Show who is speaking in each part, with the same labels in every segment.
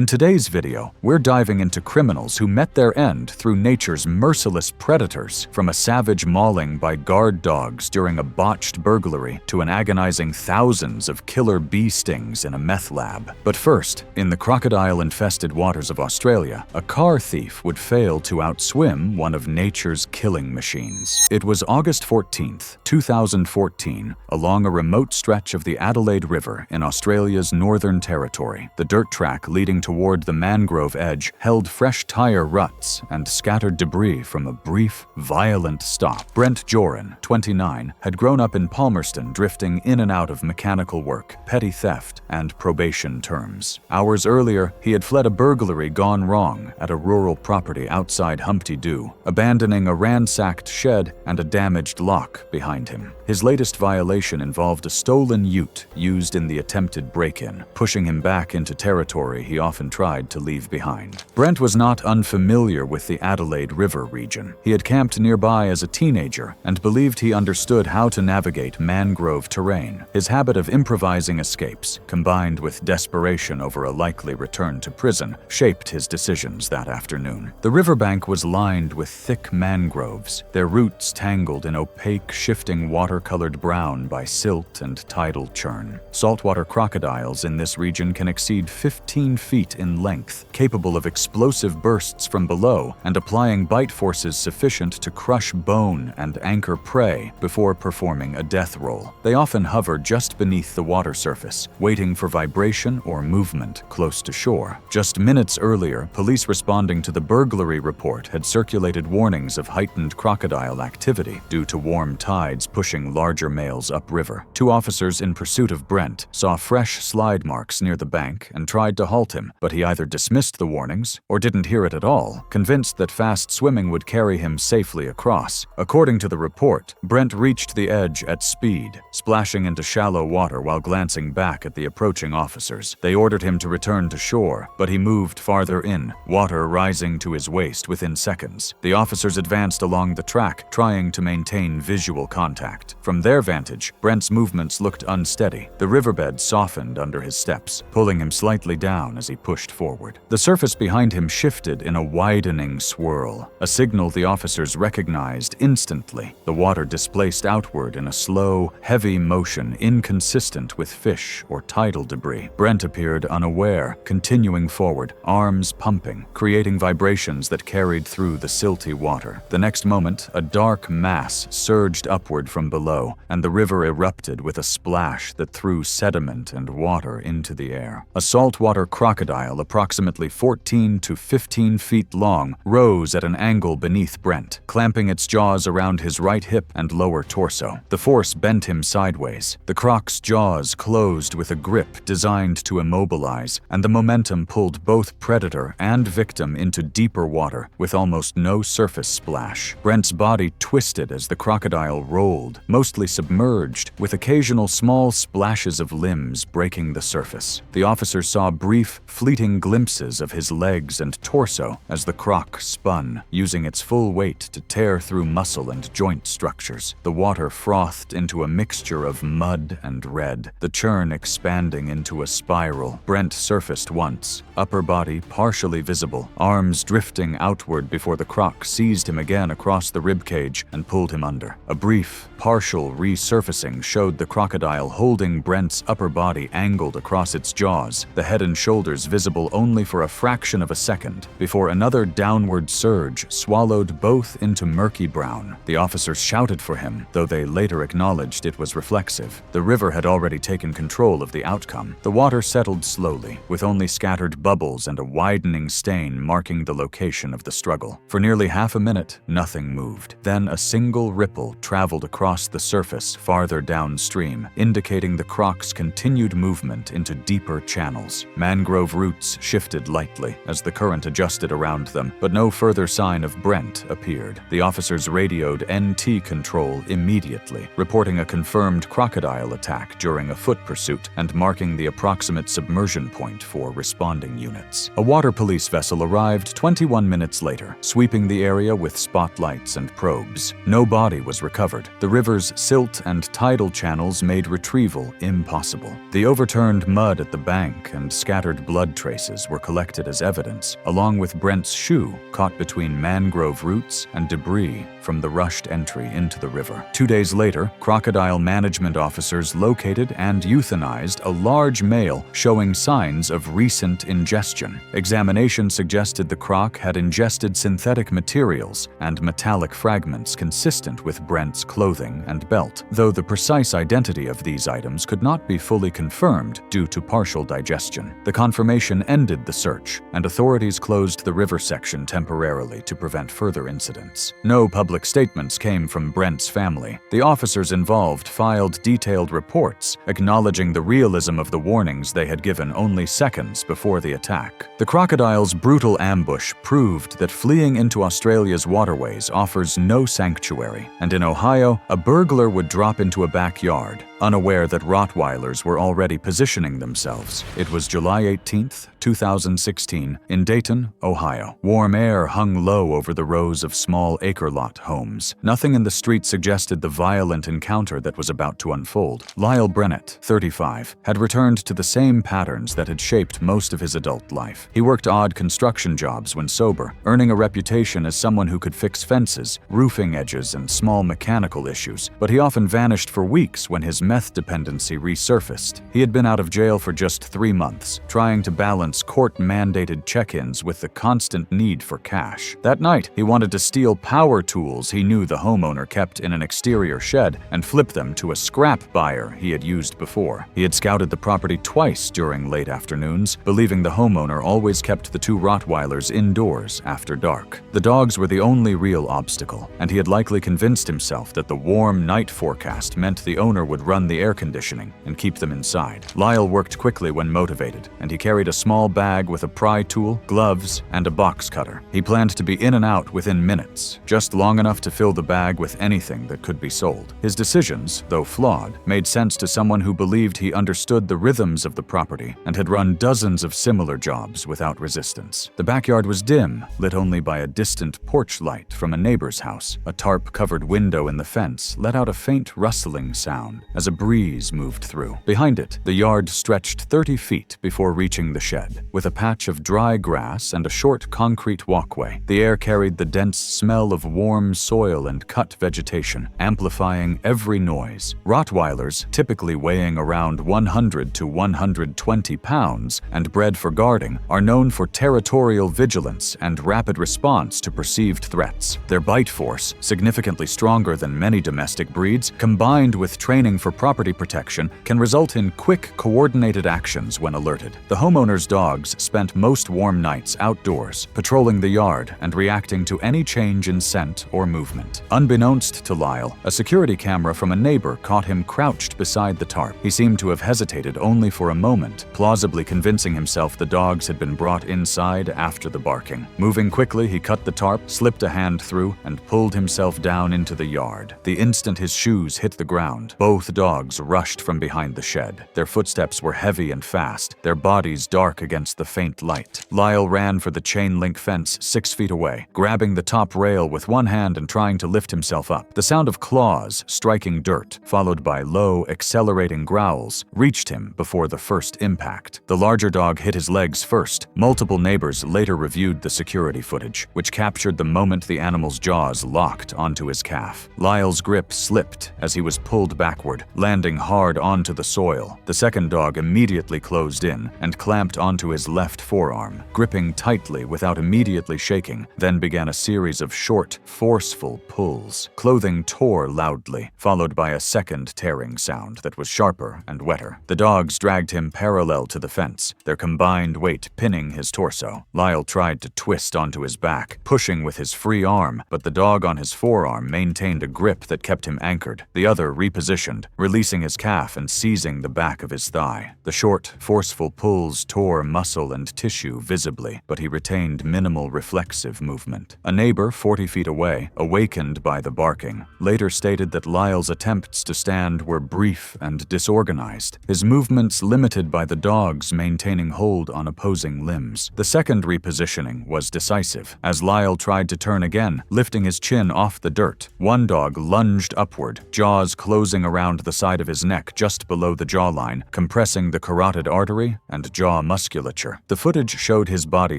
Speaker 1: In today's video, we're diving into criminals who met their end through nature's merciless predators, from a savage mauling by guard dogs during a botched burglary to an agonizing thousands of killer bee stings in a meth lab. But first, in the crocodile-infested waters of Australia, a car thief would fail to outswim one of nature's killing machines. It was August 14th, 2014, along a remote stretch of the Adelaide River in Australia's Northern Territory. The dirt track leading toward the mangrove edge held fresh tire ruts and scattered debris from a brief, violent stop. Brent Joran, 29, had grown up in Palmerston, drifting in and out of mechanical work, petty theft, and probation terms. Hours earlier, he had fled a burglary gone wrong at a rural property outside Humpty Doo, abandoning a ransacked shed and a damaged lock behind him. His latest violation involved a stolen ute used in the attempted break-in, pushing him back into territory he often tried to leave behind. Brent was not unfamiliar with the Adelaide River region. He had camped nearby as a teenager and believed he understood how to navigate mangrove terrain. His habit of improvising escapes, combined with desperation over a likely return to prison, shaped his decisions that afternoon. The riverbank was lined with thick mangroves, their roots tangled in opaque, shifting water-colored brown by silt and tidal churn. Saltwater crocodiles in this region can exceed 15 feet in length, capable of explosive bursts from below and applying bite forces sufficient to crush bone and anchor prey before performing a death roll. They often hover just beneath the water surface, waiting for vibration or movement close to shore. Just minutes earlier, police responding to the burglary report had circulated warnings of heightened crocodile activity due to warm tides pushing larger males upriver. Two officers in pursuit of Brent saw fresh slide marks near the bank and tried to halt him, but he either dismissed the warnings or didn't hear it at all, convinced that fast swimming would carry him safely across. According to the report, Brent reached the edge at speed, splashing into shallow water while glancing back at the approaching officers. They ordered him to return to shore, but he moved farther in, water rising to his waist within seconds. The officers advanced along the track, trying to maintain visual contact. From their vantage, Brent's movements looked unsteady. The riverbed softened under his steps, pulling him slightly down as he pushed forward. The surface behind him shifted in a widening swirl, a signal the officers recognized instantly. The water displaced outward in a slow, heavy motion inconsistent with fish or tidal debris. Brent appeared unaware, continuing forward, arms pumping, creating vibrations that carried through the silty water. The next moment, a dark mass surged upward from below, and the river erupted with a splash that threw sediment and water into the air. A saltwater crocodile, approximately 14 to 15 feet long, rose at an angle beneath Brent, clamping its jaws around his right hip and lower torso. The force bent him sideways. The croc's jaws closed with a grip designed to immobilize, and the momentum pulled both predator and victim into deeper water with almost no surface splash. Brent's body twisted as the crocodile rolled, mostly submerged, with occasional small splashes of limbs breaking the surface. The officers saw brief, fleeting glimpses of his legs and torso as the croc spun, using its full weight to tear through muscle and joint structures. The water frothed into a mixture of mud and red, the churn expanding into a spiral. Brent surfaced once, upper body partially visible, arms drifting outward before the croc seized him again across the ribcage and pulled him under. A brief, partial resurfacing showed the crocodile holding Brent's upper body angled across its jaws, the head and shoulders visible only for a fraction of a second, before another downward surge swallowed both into murky brown. The officers shouted for him, though they later acknowledged it was reflexive. The river had already taken control of the outcome. The water settled slowly, with only scattered bubbles and a widening stain marking the location of the struggle. For nearly half a minute, nothing moved. Then a single ripple traveled across the surface farther downstream, indicating the croc's continued movement into deeper channels. Mangrove roots shifted lightly as the current adjusted around them, but no further sign of Brent appeared. The officers radioed NT control immediately, reporting a confirmed crocodile attack during a foot pursuit and marking the approximate submersion point for responding units. A water police vessel arrived 21 minutes later, sweeping the area with spotlights and probes. No body was recovered. The river's rivers, silt, and tidal channels made retrieval impossible. The overturned mud at the bank and scattered blood traces were collected as evidence, along with Brent's shoe caught between mangrove roots and debris from the rushed entry into the river. 2 days later, Crocodile management officers located and euthanized a large male showing signs of recent ingestion. Examination suggested the croc had ingested synthetic materials and metallic fragments consistent with Brent's clothing and belt, though the precise identity of these items could not be fully confirmed due to partial digestion. The confirmation ended the search, and authorities closed the river section temporarily to prevent further incidents. No public statements came from Brent's family. The officers involved filed detailed reports acknowledging the realism of the warnings they had given only seconds before the attack. The crocodile's brutal ambush proved that fleeing into Australia's waterways offers no sanctuary, and in Ohio, a burglar would drop into a backyard, unaware that Rottweilers were already positioning themselves. It was July 18, 2016, in Dayton, Ohio. Warm air hung low over the rows of small acre-lot homes. Nothing in the street suggested the violent encounter that was about to unfold. Lyle Brennett, 35, had returned to the same patterns that had shaped most of his adult life. He worked odd construction jobs when sober, earning a reputation as someone who could fix fences, roofing edges, and small mechanical issues, but he often vanished for weeks when his meth dependency resurfaced. He had been out of jail for just 3 months, trying to balance court-mandated check-ins with the constant need for cash. That night, he wanted to steal power tools he knew the homeowner kept in an exterior shed and flip them to a scrap buyer he had used before. He had scouted the property twice during late afternoons, believing the homeowner always kept the 2 Rottweilers indoors after dark. The dogs were the only real obstacle, and he had likely convinced himself that the warm night forecast meant the owner would run the air conditioning and keep them inside. Lyle worked quickly when motivated, and he carried a small bag with a pry tool, gloves, and a box cutter. He planned to be in and out within minutes, just long enough to fill the bag with anything that could be sold. His decisions, though flawed, made sense to someone who believed he understood the rhythms of the property and had run dozens of similar jobs without resistance. The backyard was dim, lit only by a distant porch light from a neighbor's house. A tarp-covered window in the fence let out a faint rustling sound as a breeze moved through. Behind it, the yard stretched 30 feet before reaching the shed, with a patch of dry grass and a short concrete walkway. The air carried the dense smell of warm soil and cut vegetation, amplifying every noise. Rottweilers, typically weighing around 100 to 120 pounds and bred for guarding, are known for territorial vigilance and rapid response to perceived threats. Their bite force, significantly stronger than many domestic breeds, combined with training for property protection, can result in quick, coordinated actions when alerted. The homeowner's dogs spent most warm nights outdoors, patrolling the yard and reacting to any change in scent or movement. Unbeknownst to Lyle, a security camera from a neighbor caught him crouched beside the tarp. He seemed to have hesitated only for a moment, plausibly convincing himself the dogs had been brought inside after the barking. Moving quickly, he cut the tarp, slipped a hand through, and pulled himself down into the yard. The instant his shoes hit the ground, both dogs rushed from behind the shed. Their footsteps were heavy and fast, their bodies dark against the faint light. Lyle ran for the chain-link fence 6 feet away, grabbing the top rail with one hand and trying to lift himself up. The sound of claws striking dirt, followed by low, accelerating growls, reached him before the first impact. The larger dog hit his legs first. Multiple neighbors later reviewed the security footage, which captured the moment the animal's jaws locked onto his calf. Lyle's grip slipped as he was pulled backward, landing hard onto the soil. The second dog immediately closed in and clamped onto his left forearm, gripping tightly without immediately shaking, then began a series of short, forceful pulls. Clothing tore loudly, followed by a second tearing sound that was sharper and wetter. The dogs dragged him parallel to the fence, their combined weight pinning his torso. Lyle tried to twist onto his back, pushing with his free arm, but the dog on his forearm maintained a grip that kept him anchored. The other repositioned, releasing his calf and seizing the back of his thigh. The short, forceful pulls tore muscle and tissue visibly, but he retained minimal reflexive movement. A neighbor 40 feet away, awakened by the barking, later stated that Lyle's attempts to stand were brief and disorganized, his movements limited by the dogs maintaining hold on opposing limbs. The second repositioning was decisive. As Lyle tried to turn again, lifting his chin off the dirt, one dog lunged upward, jaws closing around the side of his neck just below the jawline, compressing the carotid artery and jaw musculature. The footage showed his body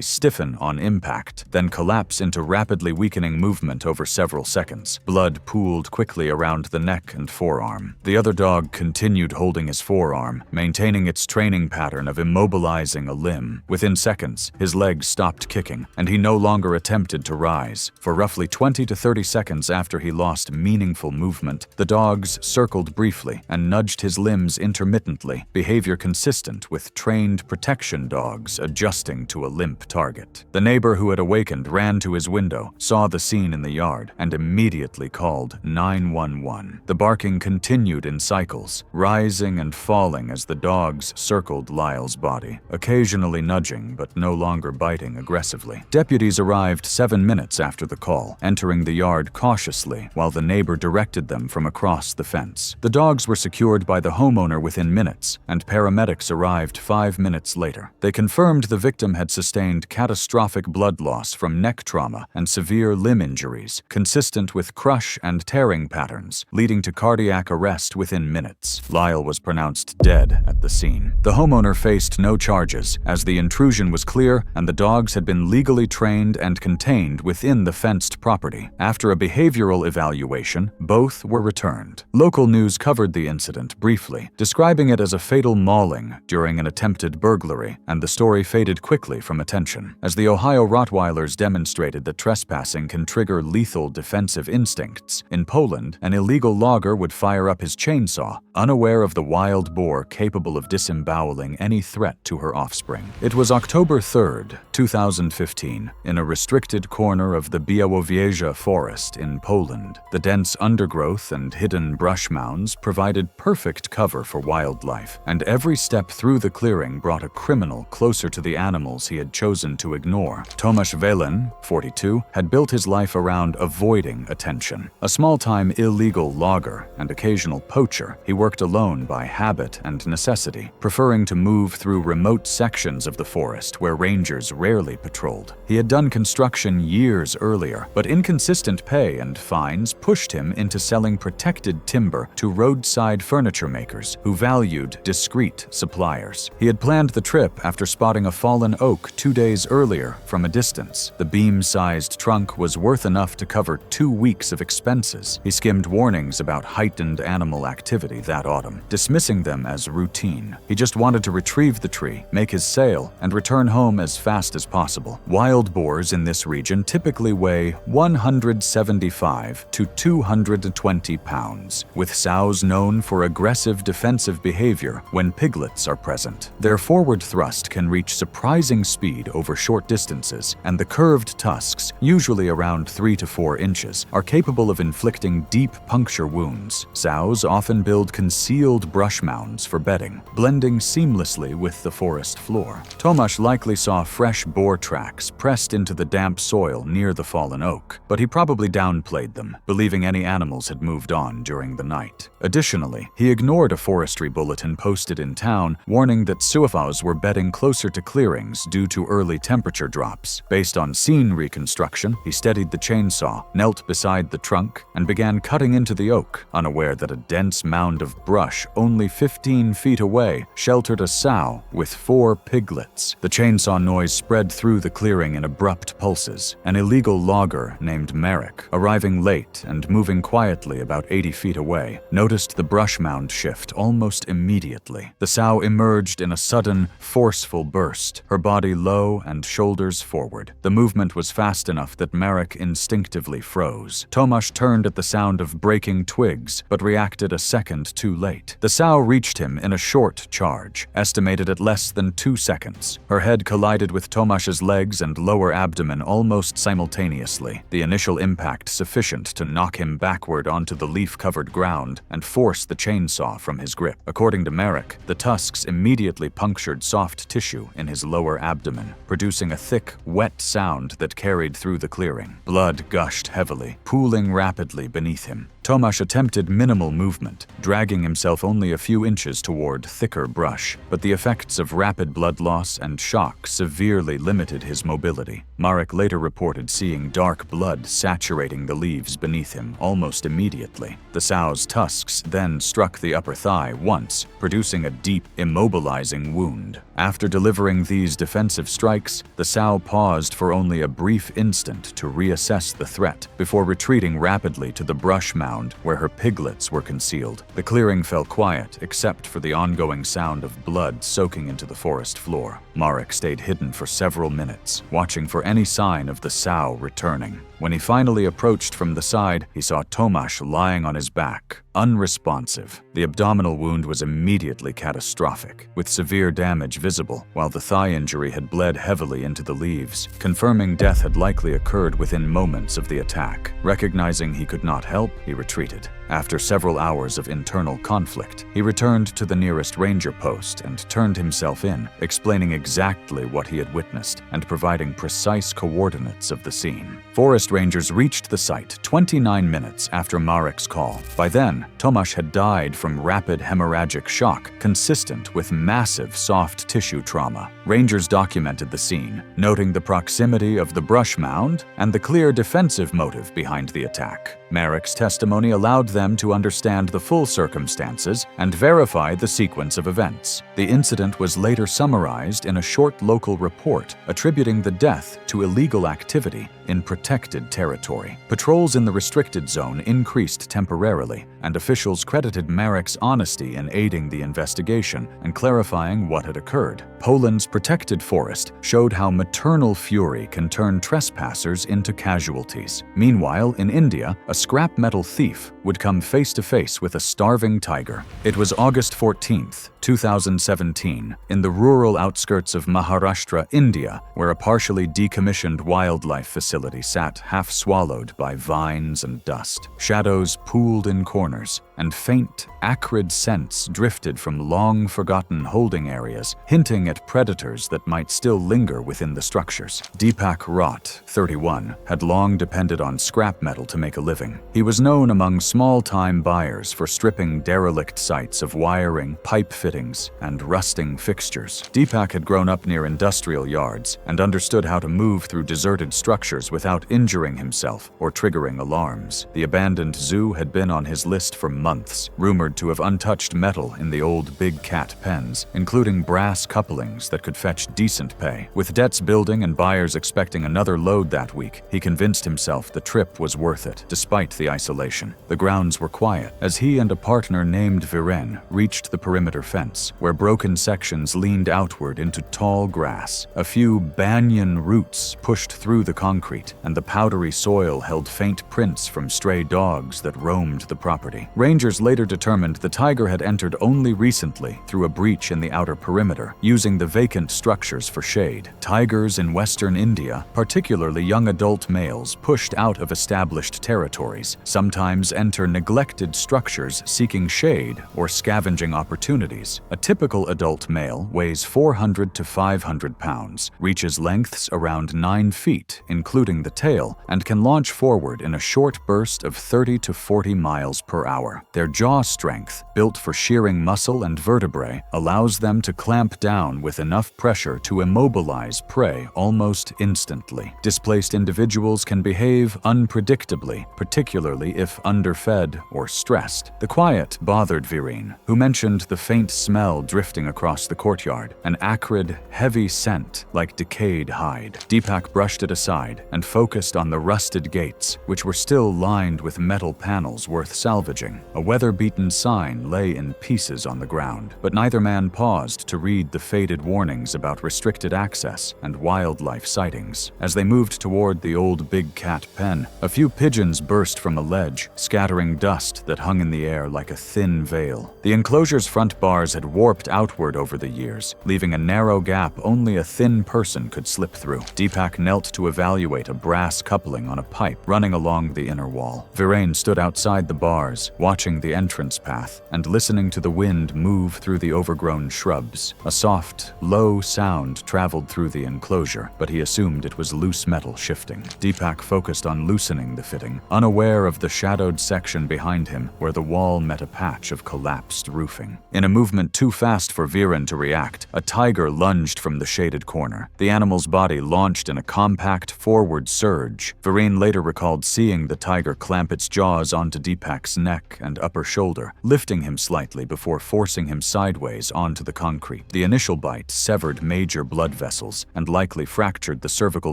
Speaker 1: stiffen on impact, then collapse into rapidly weakening movement over several seconds. Blood pooled quickly around the neck and forearm. The other dog continued holding his forearm, maintaining its training pattern of immobilizing a limb. Within seconds, his legs stopped kicking, and he no longer attempted to rise. For roughly 20 to 30 seconds after he lost meaningful movement, the dogs circled briefly and nudged his limbs intermittently, behavior consistent with trained protection dogs adjusting to a limp target. The neighbor who had awakened ran to his window, saw the scene in the yard, and immediately called 911. The barking continued in cycles, rising and falling as the dogs circled Lyle's body, occasionally nudging but no longer biting aggressively. Deputies arrived 7 minutes after the call, entering the yard cautiously while the neighbor directed them from across the fence. The dogs were secured by the homeowner within minutes, and paramedics arrived 5 minutes later. They confirmed the victim had sustained catastrophic blood loss from neck trauma and severe limb injuries, consistent with crush and tearing patterns, leading to cardiac arrest within minutes. Lyle was pronounced dead at the scene. The homeowner faced no charges, as the intrusion was clear and the dogs had been legally trained and contained within the fenced property. After a behavioral evaluation, both were returned. Local news covered the incident briefly, describing it as a fatal mauling during an attempted burglary, and the story faded quickly from attention, as the Ohio Rottweilers demonstrated that trespassing can trigger lethal defensive instincts. In Poland, an illegal logger would fire up his chainsaw, unaware of the wild boar capable of disemboweling any threat to her offspring. It was October 3rd, 2015, in a restricted corner of the Białowieża forest in Poland. The dense undergrowth and hidden brush mounds provided perfect cover for wildlife, and every step through the clearing brought a criminal closer to the animals he had chosen to ignore. Tomasz Welen, 42, had built his life around avoiding attention. A small-time illegal logger and occasional poacher, he worked alone by habit and necessity, preferring to move through remote sections of the forest where rangers rarely patrolled. He had done construction years earlier, but inconsistent pay and fines pushed him into selling protected timber to roadside furniture makers who valued discreet suppliers. He had planned the trip after spotting a fallen oak 2 days earlier from a distance. The beam-sized trunk was worth enough to cover 2 weeks of expenses. He skimmed warnings about heightened animal activity that autumn, dismissing them as routine. He just wanted to retrieve the tree, make his sale, and return home as fast as possible. Wild boars in this region typically weigh 175 to 220 pounds, with sows known for aggressive defensive behavior when piglets are present. Their forward thrust can reach surprising speed over short distances, and the curved tusks, usually around 3 to 4 inches, are capable of inflicting deep puncture wounds. Sows often build concealed brush mounds for bedding, blending seamlessly with the forest floor. Tomasz likely saw fresh boar tracks pressed into the damp soil near the fallen oak, but he probably downplayed them, believing any animals had moved on during the night. Additionally, he ignored a forestry bulletin posted in town warning that suafaus were bedding closer to clearings due to early temperature drops. Based on scene reconstruction, he steadied the chainsaw, knelt beside the trunk, and began cutting into the oak, unaware that a dense mound of brush only 15 feet away sheltered a sow with 4 piglets. The chainsaw noise spread through the clearing in abrupt pulses. An illegal logger named Merrick, arriving late and moving quietly about 80 feet away, noticed the brush mound shift almost immediately. The sow emerged in a sudden, forceful burst, her body low and shoulders forward. The movement was fast enough that Merrick instinctively froze. Tomasz turned at the sound of breaking twigs, but reacted a second too late. The sow reached him in a short charge, estimated at less than 2 seconds. Her head collided with Tomasz's legs and lower abdomen almost simultaneously, the initial impact sufficient to knock him backward onto the leaf-covered ground and force the chainsaw from his grip. According to Merrick, the tusks immediately punctured soft tissue in his lower abdomen, producing a thick, wet sound that carried through the clearing. Blood gushed heavily, pooling rapidly beneath him. Tomasz attempted minimal movement, dragging himself only a few inches toward thicker brush, but the effects of rapid blood loss and shock severely limited his mobility. Marek later reported seeing dark blood saturating the leaves beneath him almost immediately. The sow's tusks then struck the upper thigh once, producing a deep, immobilizing wound. After delivering these defensive strikes, the sow paused for only a brief instant to reassess the threat before retreating rapidly to the brush mound where her piglets were concealed. The clearing fell quiet except for the ongoing sound of blood soaking into the forest floor. Marek stayed hidden for several minutes, watching for any sign of the sow returning. When he finally approached from the side, he saw Tomasz lying on his back, unresponsive. The abdominal wound was immediately catastrophic, with severe damage visible, while the thigh injury had bled heavily into the leaves, confirming death had likely occurred within moments of the attack. Recognizing he could not help, he retreated. After several hours of internal conflict, he returned to the nearest ranger post and turned himself in, explaining exactly what he had witnessed and providing precise coordinates of the scene. Forest rangers reached the site 29 minutes after Marek's call. By then, Tomasz had died from rapid hemorrhagic shock consistent with massive soft tissue trauma. Rangers documented the scene, noting the proximity of the brush mound and the clear defensive motive behind the attack. Marek's testimony allowed them to understand the full circumstances and verify the sequence of events. The incident was later summarized in a short local report attributing the death to illegal activity in protected territory. Patrols in the restricted zone increased temporarily, and officials credited Marek's honesty in aiding the investigation and clarifying what had occurred. Poland's protected forest showed how maternal fury can turn trespassers into casualties. Meanwhile, in India, a scrap metal thief would come face-to-face with a starving tiger. It was August 14th, 2017, in the rural outskirts of Maharashtra, India, where a partially decommissioned wildlife facility sat half-swallowed by vines and dust. Shadows pooled in corners, and faint, acrid scents drifted from long-forgotten holding areas, hinting at predators that might still linger within the structures. Deepak Rott, 31, had long depended on scrap metal to make a living. He was known among small-time buyers for stripping derelict sites of wiring, pipe fittings, and rusting fixtures. Deepak had grown up near industrial yards and understood how to move through deserted structures without injuring himself or triggering alarms. The abandoned zoo had been on his list for months, rumored to have untouched metal in the old big cat pens, including brass couplings that could fetch decent pay. With debts building and buyers expecting another load that week, he convinced himself the trip was worth it, despite the isolation. The grounds were quiet, as he and a partner named Viren reached the perimeter fence, where broken sections leaned outward into tall grass. A few banyan roots pushed through the concrete, and the powdery soil held faint prints from stray dogs that roamed the property. Rangers later determined the tiger had entered only recently through a breach in the outer perimeter, using the vacant structures for shade. Tigers in western India, particularly young adult males pushed out of established territories, sometimes enter neglected structures seeking shade or scavenging opportunities. A typical adult male weighs 400 to 500 pounds, reaches lengths around 9 feet, including the tail, and can launch forward in a short burst of 30 to 40 miles per hour. Their jaw strength, built for shearing muscle and vertebrae, allows them to clamp down with enough pressure to immobilize prey almost instantly. Displaced individuals can behave unpredictably, particularly if underfed or stressed. The quiet bothered Viren, who mentioned the faint smell drifting across the courtyard, an acrid, heavy scent like decayed hide. Deepak brushed it aside and focused on the rusted gates, which were still lined with metal panels worth salvaging. A weather-beaten sign lay in pieces on the ground, but neither man paused to read the faded warnings about restricted access and wildlife sightings. As they moved toward the old big cat pen, a few pigeons burst from a ledge, scattering dust that hung in the air like a thin veil. The enclosure's front bars had warped outward over the years, leaving a narrow gap only a thin person could slip through. Deepak knelt to evaluate a brass coupling on a pipe running along the inner wall. Viren stood outside the bars, watching watching the entrance path and listening to the wind move through the overgrown shrubs. A soft, low sound traveled through the enclosure, but he assumed it was loose metal shifting. Deepak focused on loosening the fitting, unaware of the shadowed section behind him where the wall met a patch of collapsed roofing. In a movement too fast for Viren to react, a tiger lunged from the shaded corner. The animal's body launched in a compact forward surge. Viren later recalled seeing the tiger clamp its jaws onto Deepak's neck and upper shoulder, lifting him slightly before forcing him sideways onto the concrete. The initial bite severed major blood vessels and likely fractured the cervical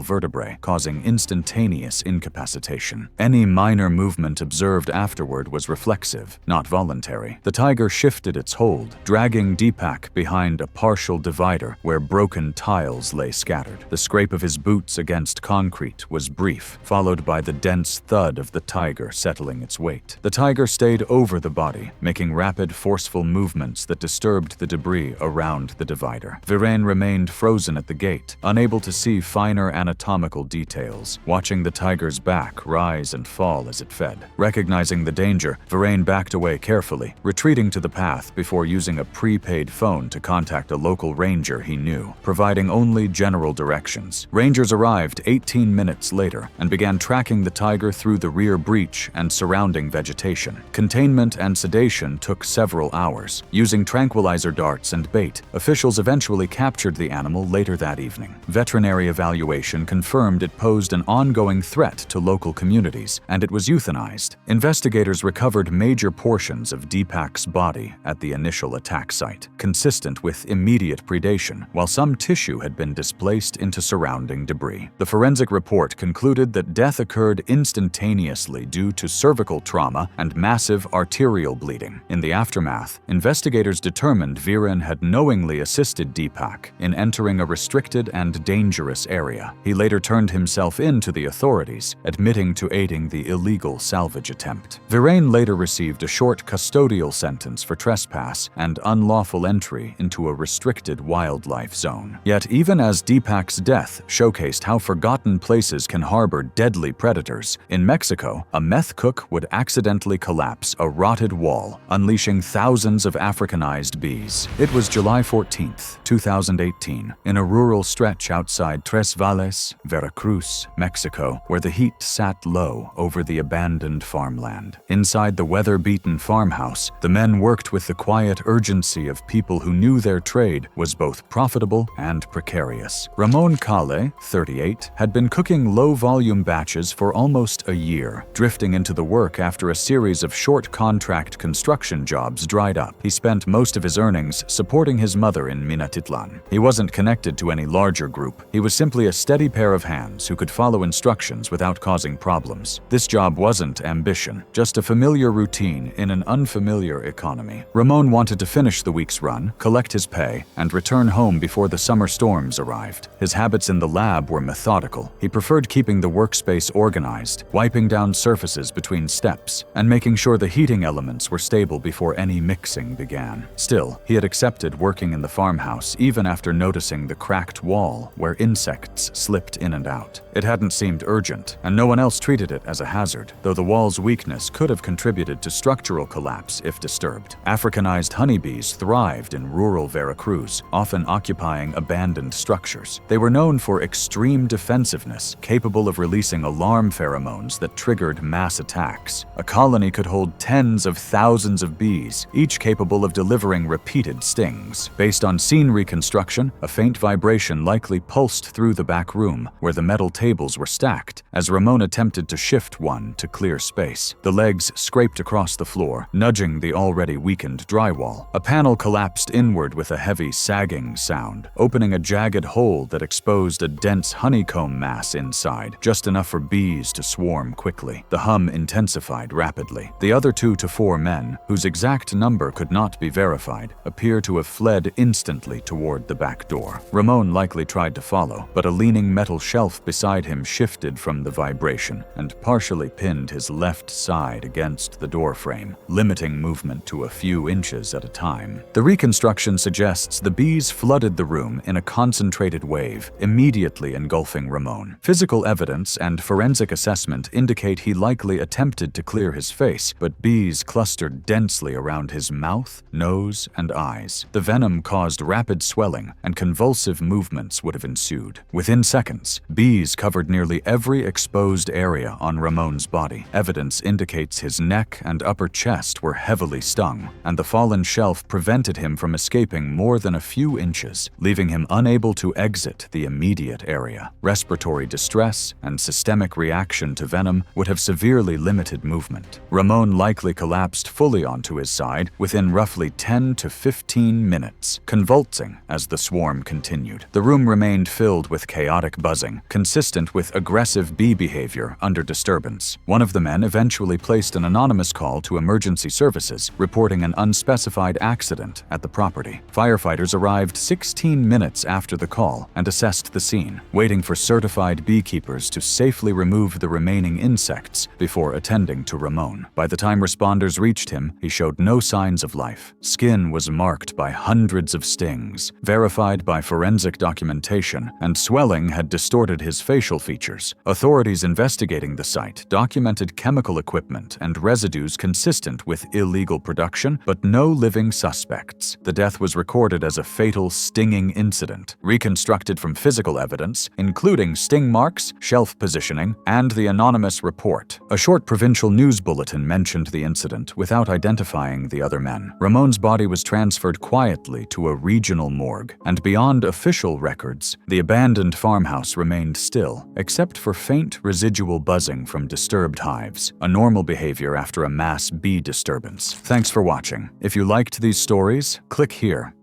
Speaker 1: vertebrae, causing instantaneous incapacitation. Any minor movement observed afterward was reflexive, not voluntary. The tiger shifted its hold, dragging Deepak behind a partial divider where broken tiles lay scattered. The scrape of his boots against concrete was brief, followed by the dense thud of the tiger settling its weight. The tiger stayed over the body, making rapid, forceful movements that disturbed the debris around the divider. Viren remained frozen at the gate, unable to see finer anatomical details, watching the tiger's back rise and fall as it fed. Recognizing the danger, Viren backed away carefully, retreating to the path before using a prepaid phone to contact a local ranger he knew, providing only general directions. Rangers arrived 18 minutes later and began tracking the tiger through the rear breach and surrounding vegetation. Containment and sedation took several hours. Using tranquilizer darts and bait, officials eventually captured the animal later that evening. Veterinary evaluation confirmed it posed an ongoing threat to local communities, and it was euthanized. Investigators recovered major portions of Deepak's body at the initial attack site, consistent with immediate predation, while some tissue had been displaced into surrounding debris. The forensic report concluded that death occurred instantaneously due to cervical trauma and massive arterial bleeding. In the aftermath, investigators determined Viren had knowingly assisted Deepak in entering a restricted and dangerous area. He later turned himself in to the authorities, admitting to aiding the illegal salvage attempt. Viren later received a short custodial sentence for trespass and unlawful entry into a restricted wildlife zone. Yet even as Deepak's death showcased how forgotten places can harbor deadly predators, in Mexico, a meth cook would accidentally collapse a rotted wall, unleashing thousands of Africanized bees. It was July 14, 2018, in a rural stretch outside Tres Valles, Veracruz, Mexico, where the heat sat low over the abandoned farmland. Inside the weather-beaten farmhouse, the men worked with the quiet urgency of people who knew their trade was both profitable and precarious. Ramon Cale, 38, had been cooking low-volume batches for almost a year, drifting into the work after a series of short contract construction jobs dried up. He spent most of his earnings supporting his mother in Minatitlan. He wasn't connected to any larger group. He was simply a steady pair of hands who could follow instructions without causing problems. This job wasn't ambition, just a familiar routine in an unfamiliar economy. Ramon wanted to finish the week's run, collect his pay, and return home before the summer storms arrived. His habits in the lab were methodical. He preferred keeping the workspace organized, wiping down surfaces between steps, and making sure the heating elements were stable before any mixing began. Still, he had accepted working in the farmhouse even after noticing the cracked wall where insects slipped in and out. It hadn't seemed urgent, and no one else treated it as a hazard, though the wall's weakness could have contributed to structural collapse if disturbed. Africanized honeybees thrived in rural Veracruz, often occupying abandoned structures. They were known for extreme defensiveness, capable of releasing alarm pheromones that triggered mass attacks. A colony could hold tens of thousands of bees, each capable of delivering repeated stings. Based on scene reconstruction, a faint vibration likely pulsed through the back room, where the metal tables were stacked, as Ramon attempted to shift one to clear space. The legs scraped across the floor, nudging the already weakened drywall. A panel collapsed inward with a heavy sagging sound, opening a jagged hole that exposed a dense honeycomb mass inside, just enough for bees to swarm quickly. The hum intensified rapidly. The other 2 to 4 men, whose exact number could not be verified, appear to have fled instantly toward the back door. Ramon likely tried to follow, but a leaning metal shelf beside him shifted from the vibration and partially pinned his left side against the doorframe, limiting movement to a few inches at a time. The reconstruction suggests the bees flooded the room in a concentrated wave, immediately engulfing Ramon. Physical evidence and forensic assessment indicate he likely attempted to clear his face, but Bees clustered densely around his mouth, nose, and eyes. The venom caused rapid swelling, and convulsive movements would have ensued. Within seconds, bees covered nearly every exposed area on Ramon's body. Evidence indicates his neck and upper chest were heavily stung, and the fallen shelf prevented him from escaping more than a few inches, leaving him unable to exit the immediate area. Respiratory distress and systemic reaction to venom would have severely limited movement. Ramon likely collapsed fully onto his side within roughly 10 to 15 minutes, convulsing as the swarm continued. The room remained filled with chaotic buzzing, consistent with aggressive bee behavior under disturbance. One of the men eventually placed an anonymous call to emergency services, reporting an unspecified accident at the property. Firefighters arrived 16 minutes after the call and assessed the scene, waiting for certified beekeepers to safely remove the remaining insects before attending to Ramon. By the time responders reached him, he showed no signs of life. Skin was marked by hundreds of stings, verified by forensic documentation, and swelling had distorted his facial features. Authorities investigating the site documented chemical equipment and residues consistent with illegal production, but no living suspects. The death was recorded as a fatal stinging incident, reconstructed from physical evidence, including sting marks, shelf positioning, and the anonymous report. A short provincial news bulletin mentioned the incident without identifying the other men. Ramon's body was transferred quietly to a regional morgue, and beyond official records, the abandoned farmhouse remained still, except for faint residual buzzing from disturbed hives, a normal behavior after a mass bee disturbance. Thanks for watching. If you liked these stories, click here